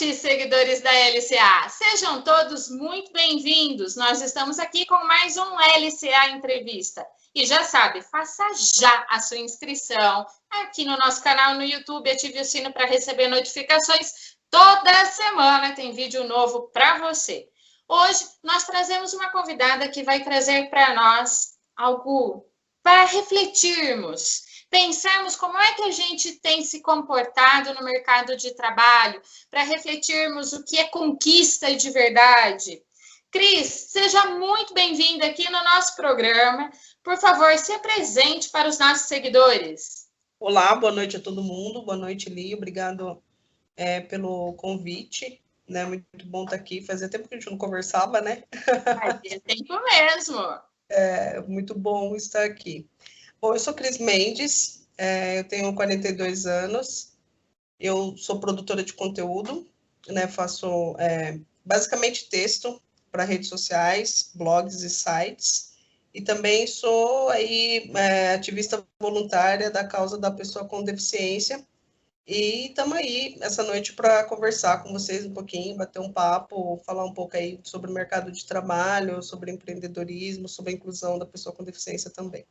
noite, seguidores da LCA. Sejam todos muito bem-vindos. Nós estamos aqui com mais um LCA Entrevista. E já sabe, faça já a sua inscrição aqui no nosso canal no YouTube. Ative o sino para receber notificações. Toda semana tem vídeo novo para você. Hoje nós trazemos uma convidada que vai trazer para nós algo para refletirmos. Pensarmos como é que a gente tem se comportado no mercado de trabalho, para refletirmos o que é conquista de verdade. Cris, seja muito bem-vinda aqui no nosso programa. Por favor, se apresente para os nossos seguidores. Olá, boa noite a todo mundo. Boa noite, Li. Obrigado pelo convite. Muito bom estar aqui. Fazia tempo que a gente não conversava, né? Fazia tempo mesmo. É muito bom estar aqui. Bom, eu sou Cris Mendes, eu tenho 42 anos, eu sou produtora de conteúdo, faço basicamente texto para redes sociais, blogs e sites, e também sou ativista voluntária da causa da pessoa com deficiência, e estamos aí essa noite para conversar com vocês um pouquinho, bater um papo, falar um pouco aí sobre o mercado de trabalho, sobre empreendedorismo, sobre a inclusão da pessoa com deficiência também.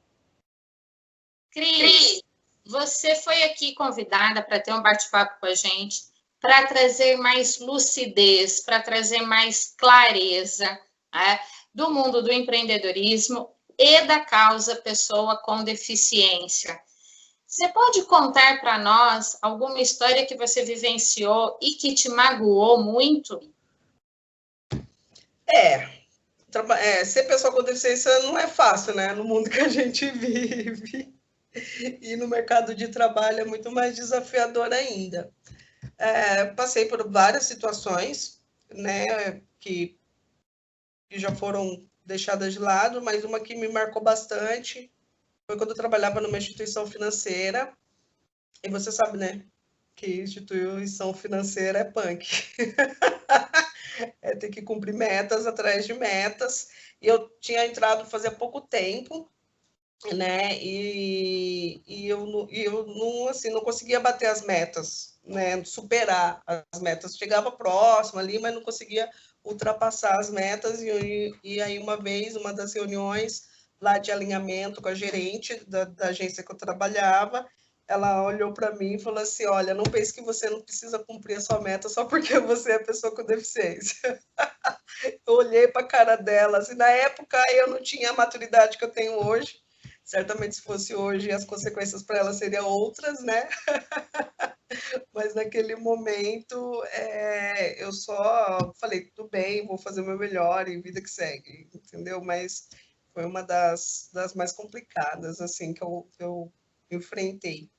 Cris, você foi aqui convidada para ter um bate-papo com a gente, para trazer mais lucidez, para trazer mais clareza, né, do mundo do empreendedorismo e da causa pessoa com deficiência. Você pode contar para nós alguma história que você vivenciou e que te magoou muito? Ser pessoa com deficiência não é fácil, né? No mundo que a gente vive. E no mercado de trabalho é muito mais desafiador ainda. Passei por várias situações, né, que já foram deixadas de lado, mas uma que me marcou bastante foi quando eu trabalhava numa instituição financeira. E você sabe, né, que instituição financeira é punk. Ter que cumprir metas atrás de metas. E eu tinha entrado fazia pouco tempo, né? E eu não, assim, não conseguia bater as metas, né? Superar as metas. Chegava próximo ali, mas não conseguia ultrapassar as metas. E aí, uma vez, uma das reuniões lá de alinhamento com a gerente da agência que eu trabalhava, ela olhou para mim e falou assim: olha, não pense que você não precisa cumprir a sua meta só porque você é pessoa com deficiência. Eu olhei para a cara dela, assim, na época eu não tinha a maturidade que eu tenho hoje. Certamente, se fosse hoje, as consequências para ela seriam outras, né? Mas naquele momento, eu só falei, tudo bem, vou fazer o meu melhor e vida que segue, entendeu? Mas foi uma das mais complicadas, assim, que eu enfrentei.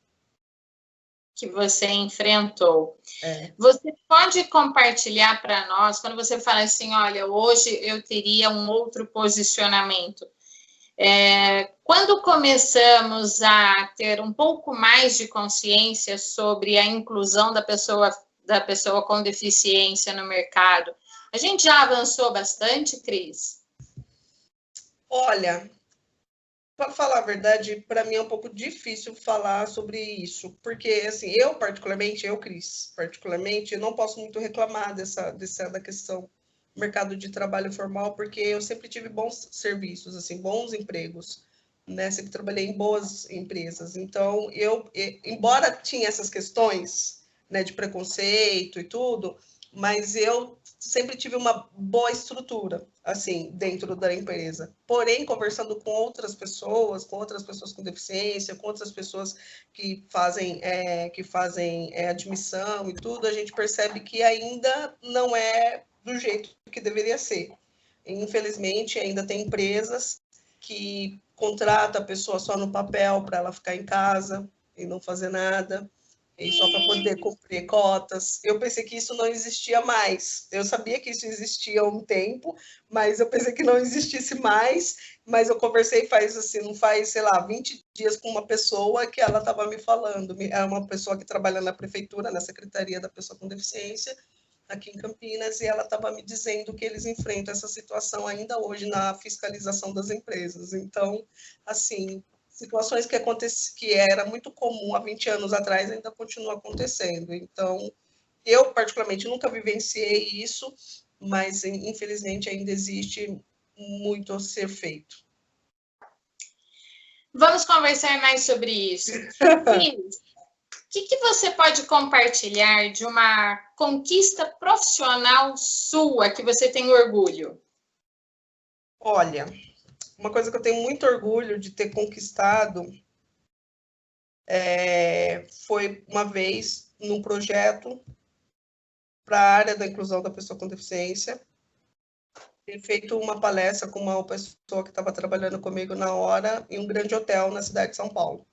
Que você enfrentou. Você pode compartilhar para nós, quando você fala assim, olha, hoje eu teria um outro posicionamento. Quando começamos a ter um pouco mais de consciência sobre a inclusão da pessoa com deficiência no mercado, a gente já avançou bastante, Cris? Olha, para falar a verdade, para mim é um pouco difícil falar sobre isso, porque, assim, Cris, particularmente, eu não posso muito reclamar da questão do mercado de trabalho formal, porque eu sempre tive bons serviços, assim, bons empregos, né? Sempre trabalhei em boas empresas. Então, embora tinha essas questões, né, de preconceito e tudo, mas eu sempre tive uma boa estrutura, assim, dentro da empresa. Porém, conversando com outras pessoas com deficiência, com outras pessoas que fazem admissão e tudo, a gente percebe que ainda não é do jeito que deveria ser. Infelizmente, ainda tem empresas que contratam a pessoa só no papel para ela ficar em casa e não fazer nada, e só para poder cumprir cotas. Eu pensei que isso não existia mais. Eu sabia que isso existia há um tempo, mas eu pensei que não existisse mais. Mas eu conversei não faz, sei lá, 20 dias com uma pessoa que ela estava me falando. É uma pessoa que trabalha na prefeitura, na Secretaria da Pessoa com Deficiência, aqui em Campinas, e ela estava me dizendo que eles enfrentam essa situação ainda hoje na fiscalização das empresas. Então, assim, situações que era muito comum há 20 anos atrás ainda continuam acontecendo. Então, Eu, particularmente, nunca vivenciei isso, mas, infelizmente, ainda existe muito a ser feito. Vamos conversar mais sobre isso. Cris, o que você pode compartilhar de uma conquista profissional sua que você tem orgulho? Olha, uma coisa que eu tenho muito orgulho de ter conquistado foi uma vez num projeto para a área da inclusão da pessoa com deficiência, ter feito uma palestra com uma pessoa que estava trabalhando comigo na hora em um grande hotel na cidade de São Paulo,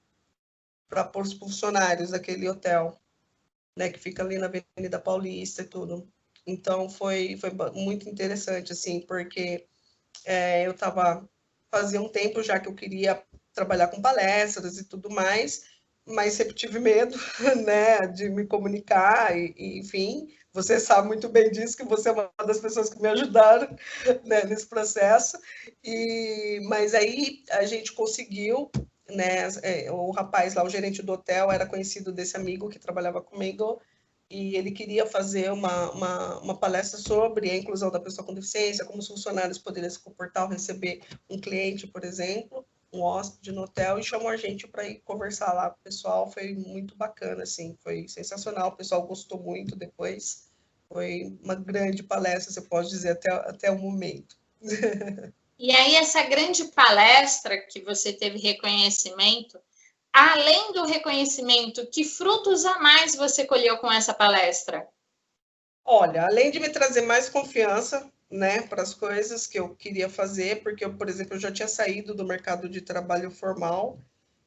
para os funcionários daquele hotel, né, que fica ali na Avenida Paulista e tudo. Então foi muito interessante, assim, porque eu fazia um tempo já que eu queria trabalhar com palestras e tudo mais, mas sempre tive medo, né, de me comunicar e enfim, você sabe muito bem disso, que você é uma das pessoas que me ajudaram, né, nesse processo. Mas aí a gente conseguiu, né, o rapaz lá, o gerente do hotel, era conhecido desse amigo que trabalhava comigo, e ele queria fazer uma palestra sobre a inclusão da pessoa com deficiência, como os funcionários poderiam se comportar ao receber um cliente, por exemplo, um hóspede no hotel, e chamou a gente para ir conversar lá com o pessoal. Foi muito bacana, assim, foi sensacional, o pessoal gostou muito depois. Foi uma grande palestra, você pode dizer, até o momento. E aí, essa grande palestra que você teve reconhecimento, além do reconhecimento, que frutos a mais você colheu com essa palestra? Olha, além de me trazer mais confiança, né, para as coisas que eu queria fazer, porque eu, por exemplo, eu já tinha saído do mercado de trabalho formal,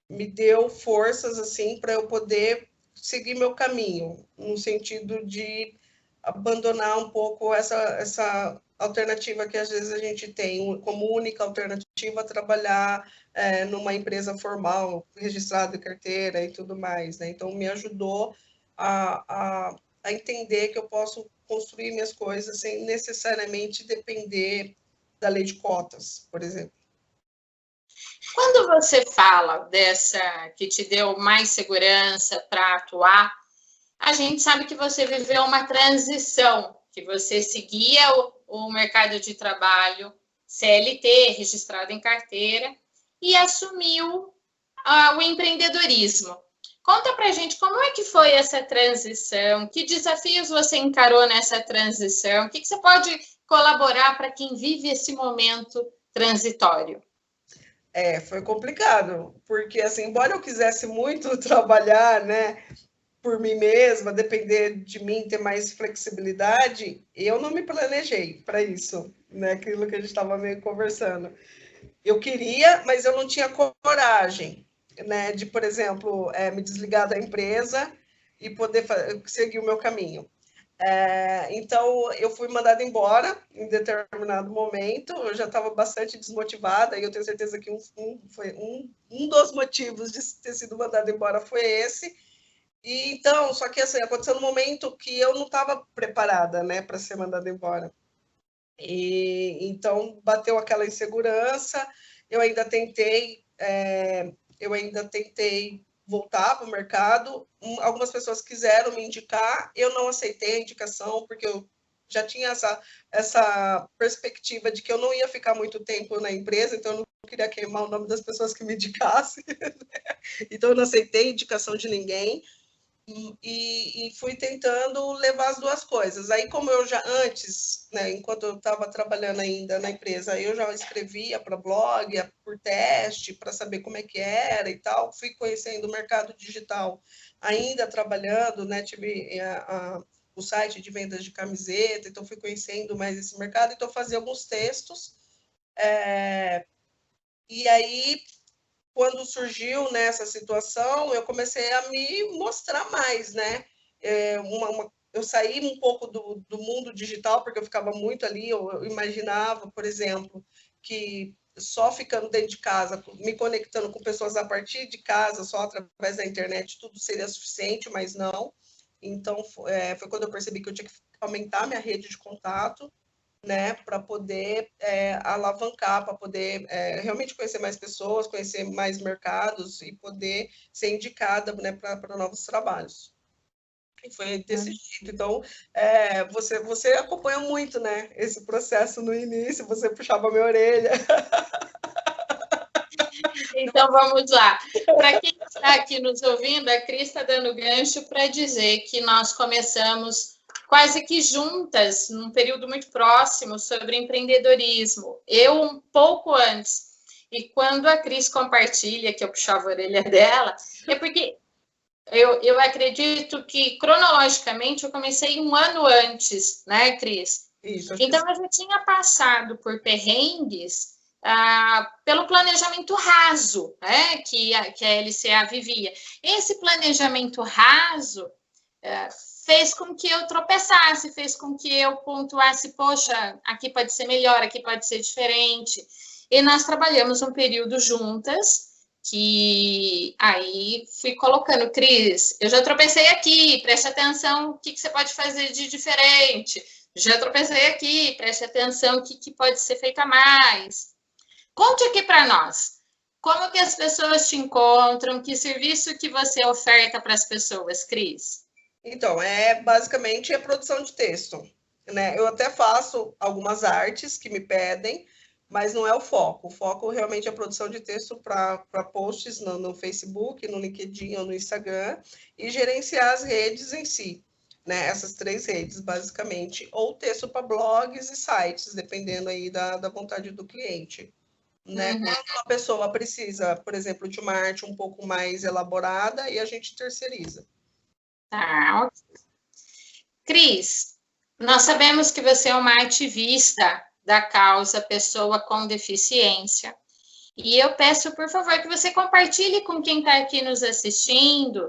me deu forças assim para eu poder seguir meu caminho, no sentido de abandonar um pouco essa alternativa que às vezes a gente tem como única alternativa trabalhar numa empresa formal, registrada em carteira e tudo mais, né? Então me ajudou a entender que eu posso construir minhas coisas sem necessariamente depender da lei de cotas, por exemplo. Quando você fala dessa que te deu mais segurança para atuar, a gente sabe que você viveu uma transição, que você seguia o mercado de trabalho CLT, registrado em carteira, e assumiu o empreendedorismo. Conta pra gente como é que foi essa transição, que desafios você encarou nessa transição, o que você pode colaborar para quem vive esse momento transitório? Foi complicado, porque assim, embora eu quisesse muito trabalhar, né, por mim mesma, depender de mim, ter mais flexibilidade, eu não me planejei para isso, né, aquilo que a gente estava meio conversando. Eu queria, mas eu não tinha coragem, né, de, por exemplo, me desligar da empresa e poder seguir o meu caminho. Então, eu fui mandada embora em determinado momento, eu já estava bastante desmotivada, e eu tenho certeza que um dos motivos de ter sido mandada embora foi esse. E então, só que assim, aconteceu no momento que eu não estava preparada, né, para ser mandada embora. E então bateu aquela insegurança, eu ainda tentei, voltar para o mercado. Algumas pessoas quiseram me indicar, eu não aceitei a indicação, porque eu já tinha essa perspectiva de que eu não ia ficar muito tempo na empresa, então eu não queria queimar o nome das pessoas que me indicassem. Então eu não aceitei a indicação de ninguém. E fui tentando levar as duas coisas. Aí, como eu já antes, né, enquanto eu estava trabalhando ainda na empresa, eu já escrevia para blog, por teste, para saber como é que era e tal. Fui conhecendo o mercado digital, ainda trabalhando, né, tive o site de vendas de camiseta, então fui conhecendo mais esse mercado, então fazia alguns textos. E aí, quando surgiu nessa situação, eu comecei a me mostrar mais, né? Eu saí um pouco do mundo digital, porque eu ficava muito ali, eu imaginava, por exemplo, que só ficando dentro de casa, me conectando com pessoas a partir de casa, só através da internet, tudo seria suficiente, mas não. Então, foi quando eu percebi que eu tinha que aumentar minha rede de contato, né, para poder alavancar, para poder realmente conhecer mais pessoas, conhecer mais mercados e poder ser indicada, né, para novos trabalhos. E foi desse jeito. Então, você acompanha muito, né, esse processo no início, você puxava a minha orelha. Então, vamos lá. Para quem está aqui nos ouvindo, a Cris está dando gancho para dizer que nós começamos quase que juntas, num período muito próximo, sobre empreendedorismo. Eu um pouco antes. E quando a Cris compartilha, que eu puxava a orelha dela, é porque eu acredito que, cronologicamente, eu comecei um ano antes, né, Cris? Isso, Então, eu já tinha passado por perrengues pelo planejamento raso, né, que a LCA vivia. Esse planejamento raso fez com que eu tropeçasse, fez com que eu pontuasse, poxa, aqui pode ser melhor, aqui pode ser diferente. E nós trabalhamos um período juntas, que aí fui colocando, Cris, eu já tropecei aqui, preste atenção o que você pode fazer de diferente. Já tropecei aqui, preste atenção o que pode ser feito a mais. Conte aqui para nós, como que as pessoas te encontram, que serviço que você oferta para as pessoas, Cris? Então, basicamente a produção de texto, né? Eu até faço algumas artes que me pedem, mas não é o foco. O foco realmente é a produção de texto para posts no Facebook, no LinkedIn ou no Instagram e gerenciar as redes em si, né? Essas 3 redes, basicamente, ou texto para blogs e sites, dependendo aí da vontade do cliente. Né? Quando uma pessoa precisa, por exemplo, de uma arte um pouco mais elaborada, e a gente terceiriza. Tá, ok. Cris, nós sabemos que você é uma ativista da causa pessoa com deficiência. E eu peço, por favor, que você compartilhe com quem está aqui nos assistindo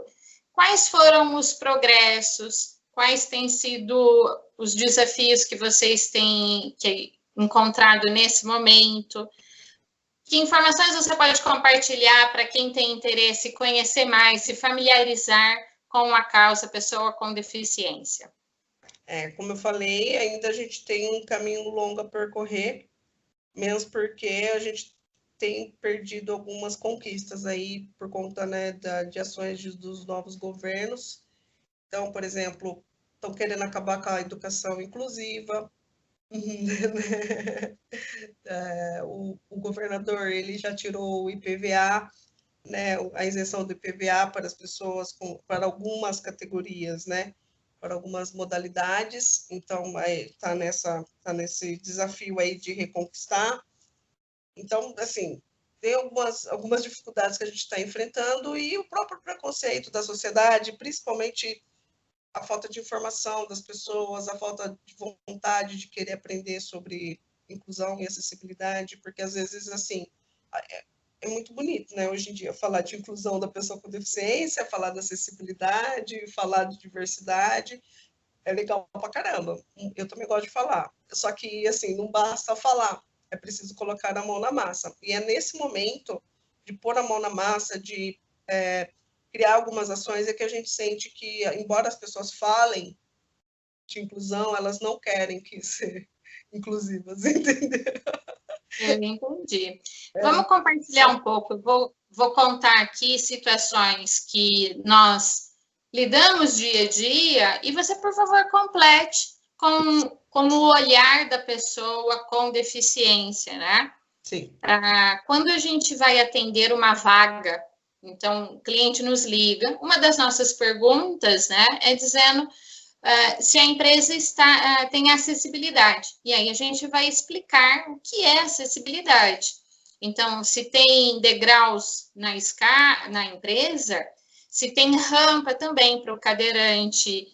quais foram os progressos, quais têm sido os desafios que vocês têm encontrado nesse momento. Que informações você pode compartilhar para quem tem interesse conhecer mais, se familiarizar com a causa pessoa com deficiência? Como eu falei, ainda a gente tem um caminho longo a percorrer, mesmo porque a gente tem perdido algumas conquistas aí por conta, né, de ações dos novos governos. Então, por exemplo, estão querendo acabar com a educação inclusiva. O governador ele já tirou o IPVA, né, a isenção do IPVA para as pessoas para algumas categorias, né, para algumas modalidades. Então, tá nesse desafio aí de reconquistar. Então, assim, tem algumas dificuldades que a gente está enfrentando e o próprio preconceito da sociedade, principalmente a falta de informação das pessoas, a falta de vontade de querer aprender sobre inclusão e acessibilidade, porque às vezes, assim, é muito bonito, né, hoje em dia, falar de inclusão da pessoa com deficiência, falar da acessibilidade, falar de diversidade, é legal pra caramba. Eu também gosto de falar. Só que, assim, não basta falar, é preciso colocar a mão na massa. E é nesse momento de pôr a mão na massa, de criar algumas ações, é que a gente sente que, embora as pessoas falem de inclusão, elas não querem ser inclusivas, entendeu? Eu entendi. Vamos compartilhar um pouco. Vou contar aqui situações que nós lidamos dia a dia e você, por favor, complete com o olhar da pessoa com deficiência, né? Sim. Quando a gente vai atender uma vaga, então o cliente nos liga, uma das nossas perguntas, né, é dizendo se a empresa tem acessibilidade. E aí a gente vai explicar o que é acessibilidade. Então, se tem degraus na empresa, se tem rampa também para o cadeirante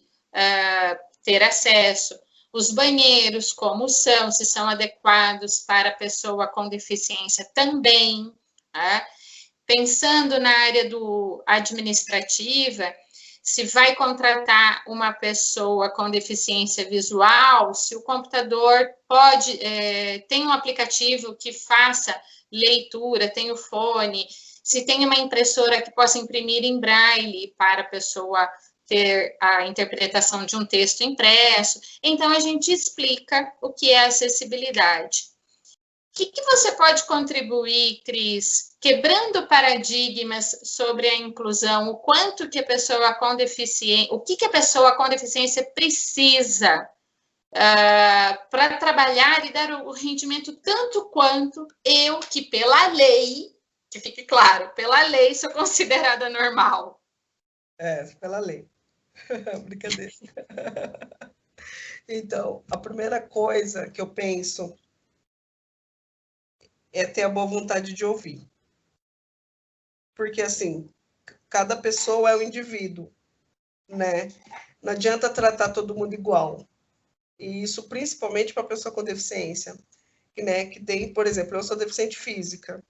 ter acesso, os banheiros, como são, se são adequados para a pessoa com deficiência também. Tá? Pensando na área administrativa, se vai contratar uma pessoa com deficiência visual, se o computador tem um aplicativo que faça leitura, tem o fone, se tem uma impressora que possa imprimir em braille para a pessoa ter a interpretação de um texto impresso. Então, a gente explica o que é acessibilidade. que você pode contribuir, Cris, quebrando paradigmas sobre a inclusão, o quanto que a pessoa com deficiência, o que a pessoa com deficiência precisa para trabalhar e dar o rendimento tanto quanto eu, que pela lei, que fique claro, pela lei sou considerada normal. Pela lei. Brincadeira. Então, a primeira coisa que eu penso é ter a boa vontade de ouvir. Porque, assim, cada pessoa é um indivíduo, né? Não adianta tratar todo mundo igual. E isso principalmente para a pessoa com deficiência, né? Que tem, por exemplo, eu sou deficiente física,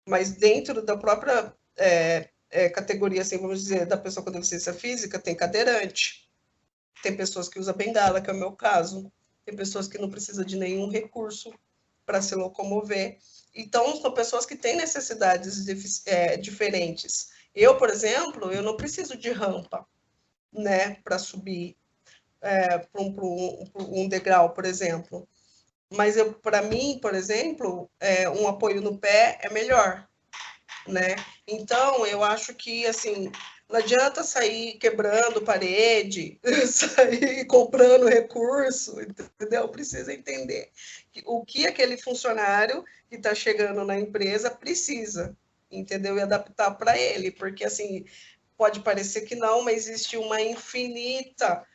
mas dentro da própria categoria, assim, vamos dizer, da pessoa com deficiência física, tem cadeirante, tem pessoas que usam bengala, que é o meu caso, tem pessoas que não precisam de nenhum recurso para se locomover. Então, são pessoas que têm necessidades diferentes. Eu, por exemplo, eu não preciso de rampa, né, para subir para um degrau, por exemplo. Mas para mim, por exemplo, um apoio no pé é melhor, né? Então, eu acho que, assim, não adianta sair quebrando parede, sair comprando recurso, entendeu? Precisa entender o que aquele funcionário que está chegando na empresa precisa, entendeu? E adaptar para ele, porque, assim, pode parecer que não, mas existe uma infinita,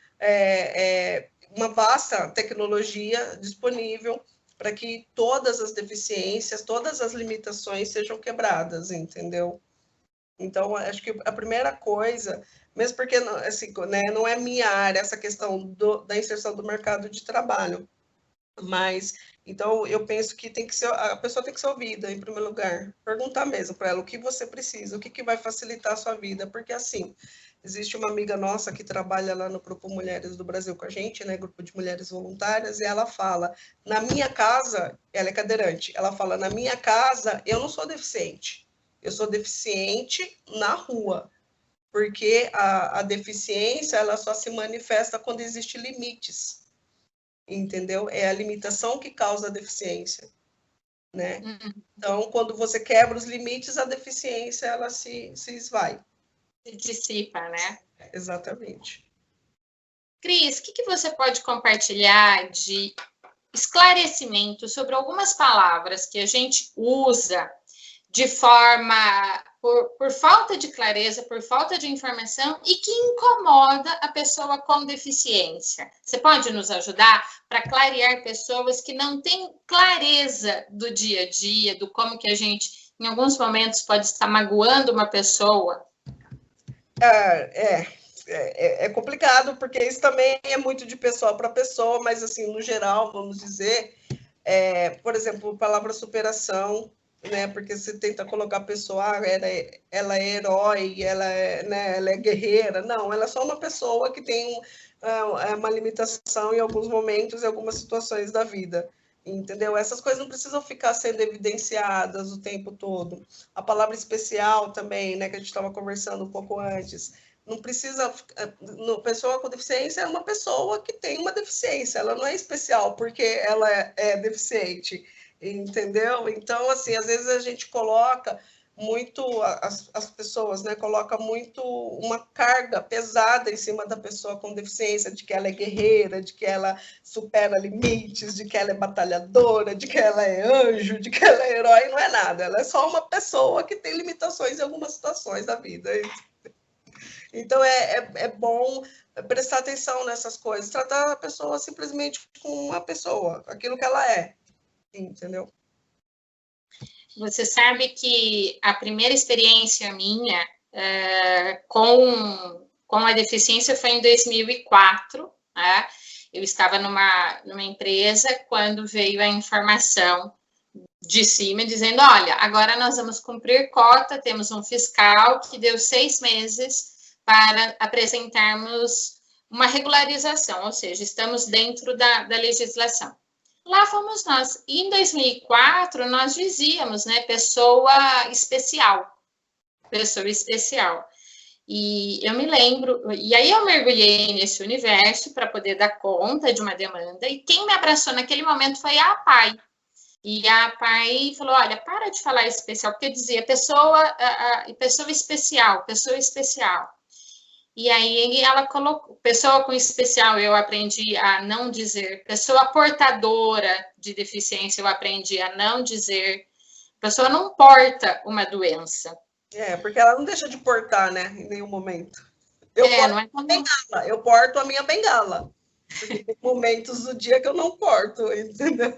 uma vasta tecnologia disponível para que todas as deficiências, todas as limitações sejam quebradas, entendeu? Então, acho que a primeira coisa, mesmo porque assim, né, não é minha área essa questão da inserção do mercado de trabalho, mas então eu penso que a pessoa tem que ser ouvida em primeiro lugar, perguntar mesmo para ela o que você precisa, o que vai facilitar a sua vida, porque assim, existe uma amiga nossa que trabalha lá no Grupo Mulheres do Brasil com a gente, né, Grupo de Mulheres Voluntárias, e ela fala, na minha casa, ela é cadeirante, ela fala, na minha casa eu não sou deficiente, eu sou deficiente na rua, porque a deficiência ela só se manifesta quando existem limites, entendeu? É a limitação que causa a deficiência, né? Então, quando você quebra os limites, a deficiência ela se esvai. Se dissipa, né? Exatamente. Cris, o que você pode compartilhar de esclarecimento sobre algumas palavras que a gente usa de forma, por falta de clareza, por falta de informação e que incomoda a pessoa com deficiência? Você pode nos ajudar para clarear pessoas que não têm clareza do dia a dia, do como que a gente, em alguns momentos, pode estar magoando uma pessoa? É complicado, porque isso também é muito de pessoa para pessoa, mas, assim, no geral, vamos dizer, por exemplo, a palavra superação, né? Porque você tenta colocar a pessoa, ela é herói, né, ela é guerreira. Não, ela é só uma pessoa que tem uma limitação em alguns momentos, em algumas situações da vida. Entendeu? Essas coisas não precisam ficar sendo evidenciadas o tempo todo. A palavra especial também, né, que a gente estava conversando um pouco antes. Não precisa. Pessoa com deficiência é uma pessoa que tem uma deficiência, ela não é especial porque ela é deficiente, entendeu? Então, assim, às vezes a gente coloca muito, as pessoas, né, coloca muito uma carga pesada em cima da pessoa com deficiência, de que ela é guerreira, de que ela supera limites, de que ela é batalhadora, de que ela é anjo, de que ela é herói. Não é nada, ela é só uma pessoa que tem limitações em algumas situações da vida. Então, é bom prestar atenção nessas coisas, tratar a pessoa simplesmente como uma pessoa, aquilo que ela é, entendeu? Você sabe que a primeira experiência minha com a deficiência foi em 2004, né? Eu estava numa empresa quando veio a informação de cima dizendo, olha, agora nós vamos cumprir cota, temos um fiscal que deu 6 meses para apresentarmos uma regularização, ou seja, estamos dentro da legislação. Lá fomos nós. E em 2004, nós dizíamos, né, pessoa especial. Pessoa especial. E eu me lembro, e aí eu mergulhei nesse universo para poder dar conta de uma demanda, e quem me abraçou naquele momento foi a APAI. E a pai falou, olha, para de falar especial, porque dizia pessoa especial, pessoa especial. E aí ela colocou, pessoa com especial eu aprendi a não dizer, pessoa portadora de deficiência eu aprendi a não dizer, pessoa não porta uma doença. Porque ela não deixa de portar, né, em nenhum momento. Eu porto a minha bengala, porque tem momentos do dia que eu não porto, entendeu?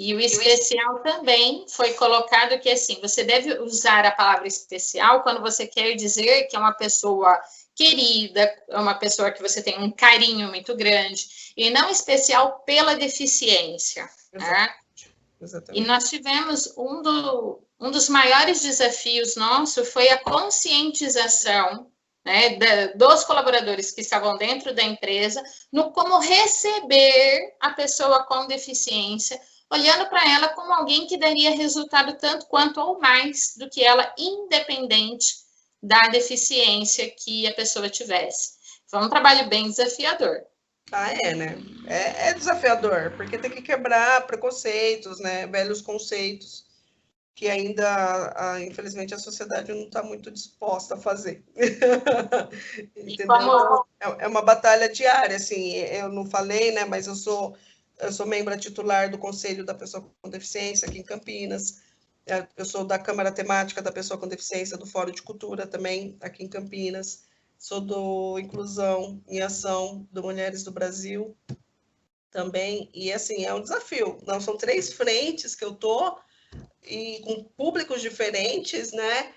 E o especial também foi colocado que, assim, você deve usar a palavra especial quando você quer dizer que é uma pessoa querida, é uma pessoa que você tem um carinho muito grande, e não especial pela deficiência. Exatamente. Né? Exatamente. E nós tivemos um dos maiores desafios nosso foi a conscientização, né, dos colaboradores que estavam dentro da empresa no como receber a pessoa com deficiência, olhando para ela como alguém que daria resultado tanto quanto ou mais do que ela, independente da deficiência que a pessoa tivesse. Foi um trabalho bem desafiador. Né? É desafiador, porque tem que quebrar preconceitos, né? Velhos conceitos que ainda, infelizmente, a sociedade não está muito disposta a fazer. Entendeu? Como... É uma batalha diária, assim, eu não falei, né? Mas eu sou membro titular do Conselho da Pessoa com Deficiência aqui em Campinas. Eu sou da Câmara Temática da Pessoa com Deficiência do Fórum de Cultura também aqui em Campinas. Sou do Inclusão em Ação do Mulheres do Brasil também. E, assim, é um desafio. Não, são 3 frentes que eu tô e com públicos diferentes, né?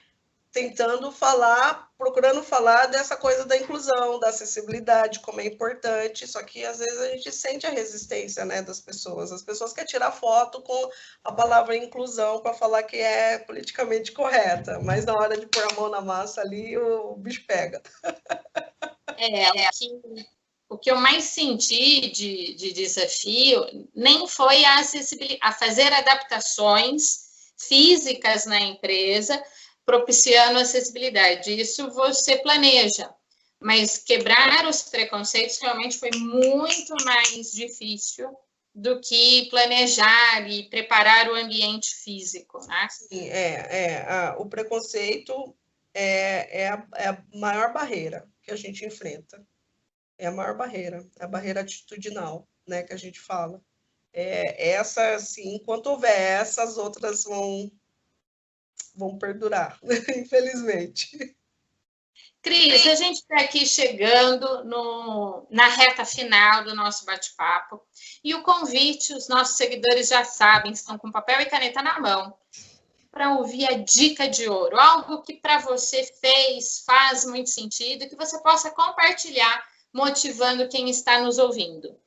Tentando falar, procurando falar dessa coisa da inclusão, da acessibilidade, como é importante, só que às vezes a gente sente a resistência, né, das pessoas. As pessoas querem tirar foto com a palavra inclusão para falar que é politicamente correta, mas na hora de pôr a mão na massa ali, o bicho pega. O que eu mais senti de desafio nem foi a fazer adaptações físicas na empresa, propiciando acessibilidade. Isso você planeja, mas quebrar os preconceitos realmente foi muito mais difícil do que planejar e preparar o ambiente físico. Né? Sim, o preconceito é a maior barreira que a gente enfrenta. É a maior barreira, a barreira atitudinal, né, que a gente fala. Essa, assim, enquanto houver essas outras vão perdurar, infelizmente. Cris, a gente está aqui chegando na reta final do nosso bate-papo. E o convite, os nossos seguidores já sabem, estão com papel e caneta na mão, para ouvir a dica de ouro. Algo que para você faz muito sentido, que você possa compartilhar, motivando quem está nos ouvindo.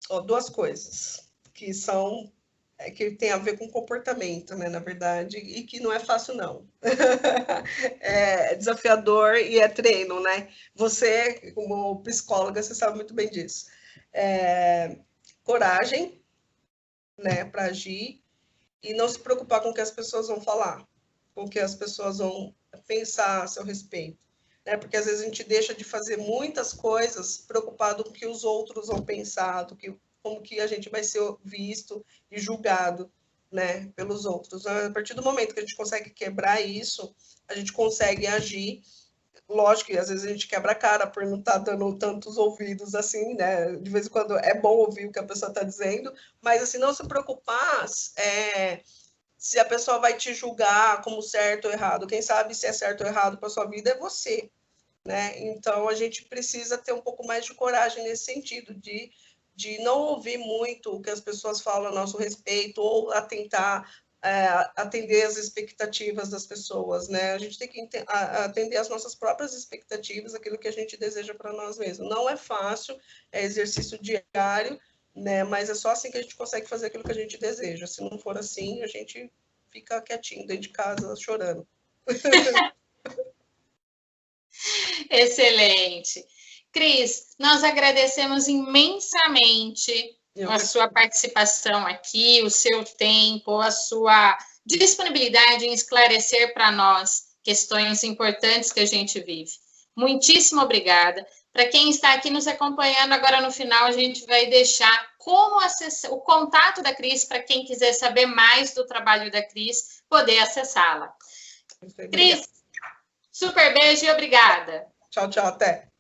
2 coisas que tem a ver com comportamento, né, na verdade, e que não é fácil, não. É desafiador e é treino, né? Você, como psicóloga, você sabe muito bem disso. Coragem, né, para agir e não se preocupar com o que as pessoas vão falar, com o que as pessoas vão pensar a seu respeito. Né? Porque às vezes a gente deixa de fazer muitas coisas preocupado com o que os outros vão pensar, como que a gente vai ser visto e julgado, né, pelos outros. A partir do momento que a gente consegue quebrar isso, a gente consegue agir. Lógico que às vezes a gente quebra a cara por não estar dando tantos ouvidos assim, né? De vez em quando é bom ouvir o que a pessoa está dizendo, mas assim, não se preocupar se a pessoa vai te julgar como certo ou errado. Quem sabe se é certo ou errado para sua vida é você, né? Então a gente precisa ter um pouco mais de coragem nesse sentido, de não ouvir muito o que as pessoas falam a nosso respeito ou a tentar atender as expectativas das pessoas, né? A gente tem que atender as nossas próprias expectativas, aquilo que a gente deseja para nós mesmos. Não é fácil, é exercício diário, né? Mas é só assim que a gente consegue fazer aquilo que a gente deseja. Se não for assim, a gente fica quietinho dentro de casa, chorando. Excelente. Cris, nós agradecemos imensamente a sua participação aqui, o seu tempo, a sua disponibilidade em esclarecer para nós questões importantes que a gente vive. Muitíssimo obrigada. Para quem está aqui nos acompanhando agora no final, a gente vai deixar como acessar, o contato da Cris, para quem quiser saber mais do trabalho da Cris, poder acessá-la. Cris, super beijo e obrigada. Tchau, tchau, até.